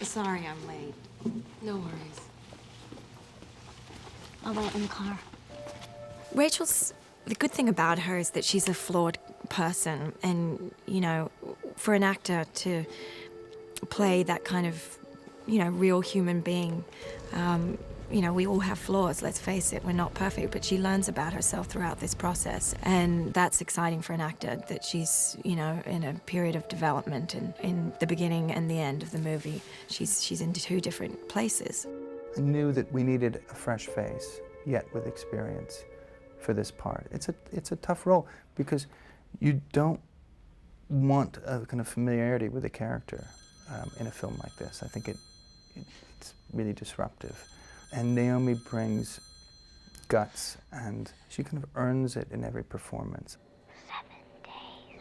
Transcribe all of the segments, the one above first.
Sorry I'm late. No worries. I'll wait in the car. The good thing about her is that she's a flawed person, and, you know, for an actor to play that kind of, you know, real human being, you know, we all have flaws, let's face it, we're not perfect, but she learns about herself throughout this process, and that's exciting for an actor, that she's, you know, in a period of development, and in the beginning and the end of the movie, she's in two different places. I knew that we needed a fresh face, yet with experience, for this part. It's a tough role because you don't want a kind of familiarity with a character in a film like this. I think it's really disruptive. And Naomi brings guts, and she kind of earns it in every performance. 7 days.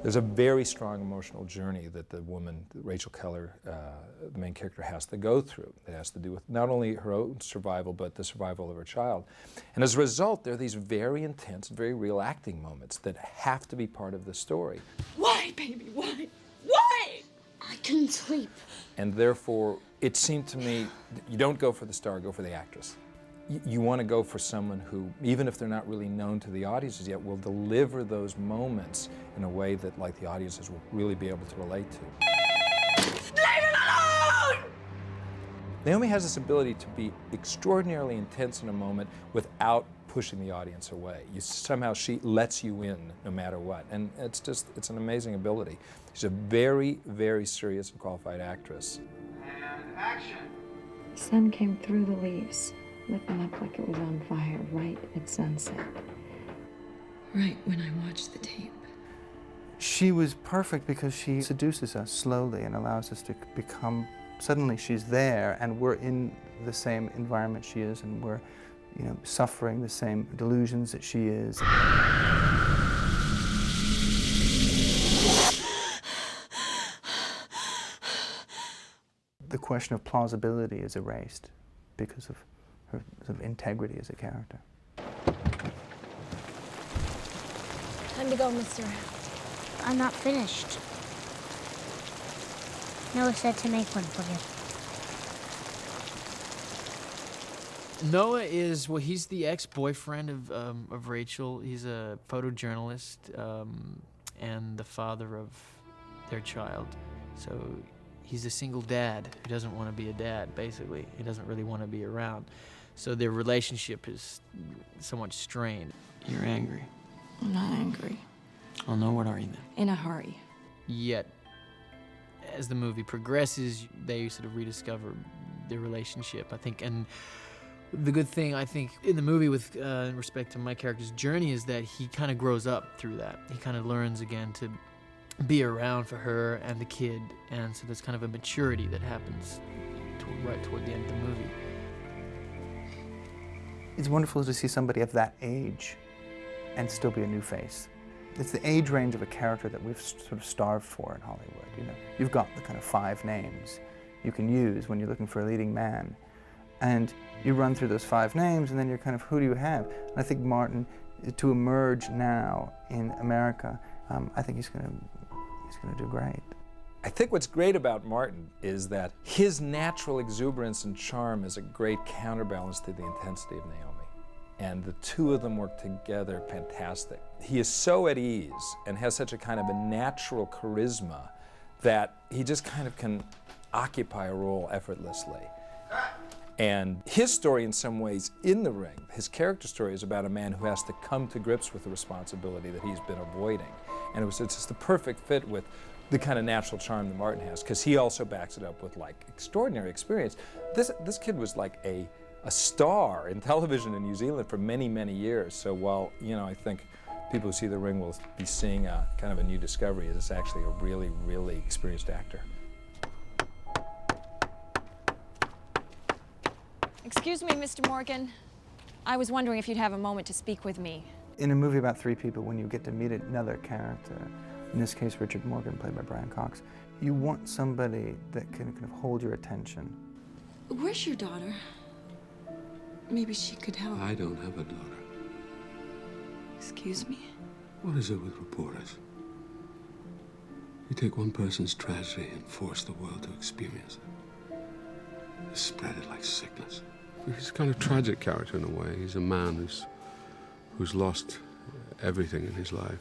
There's a very strong emotional journey that the woman, Rachel Keller, the main character, has to go through. It has to do with not only her own survival, but the survival of her child. And as a result, there are these very intense, very real acting moments that have to be part of the story. Why, baby? Why? Why? I couldn't sleep. And therefore, it seemed to me, you don't go for the star, go for the actress. You want to go for someone who, even if they're not really known to the audiences yet, will deliver those moments in a way that, like, the audiences will really be able to relate to. Leave it alone! Naomi has this ability to be extraordinarily intense in a moment without pushing the audience away. Somehow she lets you in no matter what. And it's an amazing ability. She's a very, very serious and qualified actress. And action! The sun came through the leaves, lit them up like it was on fire right at sunset. Right when I watched the tape. She was perfect because she seduces us slowly and allows us to become, suddenly she's there and we're in the same environment she is, and we're, you know, suffering the same delusions that she is. The question of plausibility is erased because of her sort of integrity as a character. Time to go, mister. I'm not finished. Noah said to make one for you. Noah is, well, he's the ex-boyfriend of Rachel. He's a photojournalist and the father of their child. So he's a single dad who doesn't want to be a dad, basically. He doesn't really want to be around. So their relationship is somewhat strained. You're angry. I'm not angry. Oh no, what are you then? In a hurry. Yet, as the movie progresses, they sort of rediscover their relationship, I think. And the good thing, I think, in the movie with respect to my character's journey is that he kind of grows up through that. He kind of learns again to be around for her and the kid, and so there's kind of a maturity that happens right toward the end of the movie. It's wonderful to see somebody of that age and still be a new face. It's the age range of a character that we've sort of starved for in Hollywood. You know, you've got the kind of 5 names you can use when you're looking for a leading man, and you run through those 5 names, and then you're kind of, who do you have? And I think Martin, to emerge now in America, I think he's going to do great. I think what's great about Martin is that his natural exuberance and charm is a great counterbalance to the intensity of Naomi. And the two of them work together fantastic. He is so at ease and has such a kind of a natural charisma that he just kind of can occupy a role effortlessly. And his story, in some ways, in the ring, his character story is about a man who has to come to grips with the responsibility that he's been avoiding. And it's just the perfect fit with the kind of natural charm that Martin has, because he also backs it up with, like, extraordinary experience. This kid was like a star in television in New Zealand for many, many years. So while, you know, I think people who see The Ring will be seeing a kind of a new discovery, this is actually a really, really experienced actor. Excuse me, Mr. Morgan. I was wondering if you'd have a moment to speak with me. In a movie about 3 people, when you get to meet another character, in this case Richard Morgan, played by Brian Cox, you want somebody that can kind of hold your attention. Where's your daughter? Maybe she could help. I don't have a daughter. Excuse me? What is it with reporters? You take one person's tragedy and force the world to experience it. You spread it like sickness. He's a kind of tragic character in a way. He's a man who's lost everything in his life.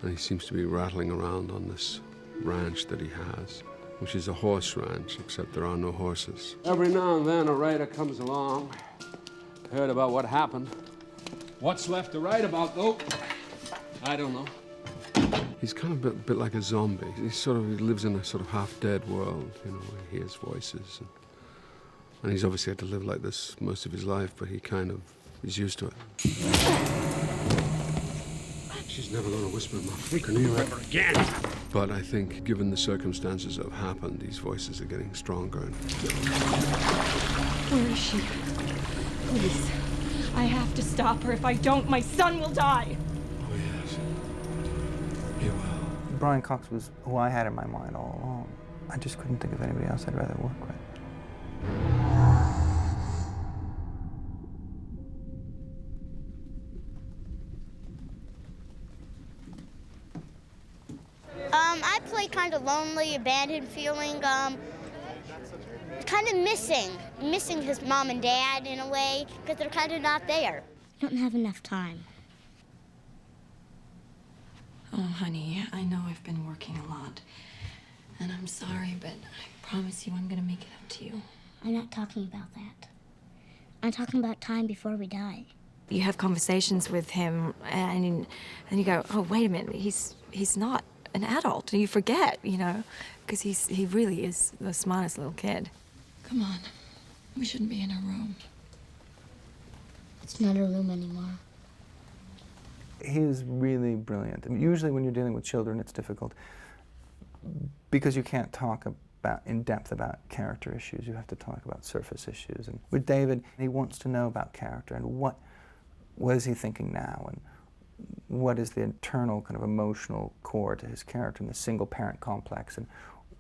And he seems to be rattling around on this ranch that he has, which is a horse ranch, except there are no horses. Every now and then a writer comes along, heard about what happened. What's left to write about, though? I don't know. He's kind of a bit like a zombie. He lives in a sort of half-dead world, you know, where he hears voices. And he's obviously had to live like this most of his life, but he kind of is used to it. She's never going to whisper in my freaking ear ever again. But I think, given the circumstances that have happened, these voices are getting stronger. Where is she? Please. I have to stop her. If I don't, my son will die. Oh, yes. He will. Brian Cox was who I had in my mind all along. I just couldn't think of anybody else I'd rather work with. I play kind of lonely, abandoned feeling, kind of missing his mom and dad in a way, because they're kind of not there. I don't have enough time. Oh, honey, I know I've been working a lot. And I'm sorry, but I promise you I'm gonna make it up to you. I'm not talking about that. I'm talking about time before we die. You have conversations with him, and you go, oh, wait a minute, he's not an adult. And you forget, you know, because he really is the smartest little kid. Come on, we shouldn't be in a room. It's not a room anymore. He is really brilliant. I mean, usually when you're dealing with children, it's difficult because you can't talk in depth about character issues. You have to talk about surface issues. And with David, he wants to know about character and what is he thinking now, and what is the internal kind of emotional core to his character and the single parent complex, and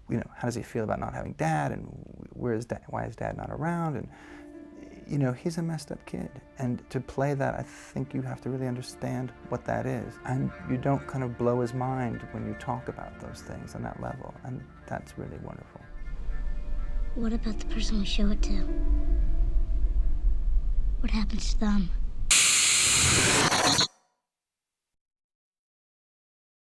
you know, how does he feel about not having dad, and why is dad not around, and you know, he's a messed up kid. And to play that, I think you have to really understand what that is. And you don't kind of blow his mind when you talk about those things on that level. And that's really wonderful. What about the person we show it to? What happens to them?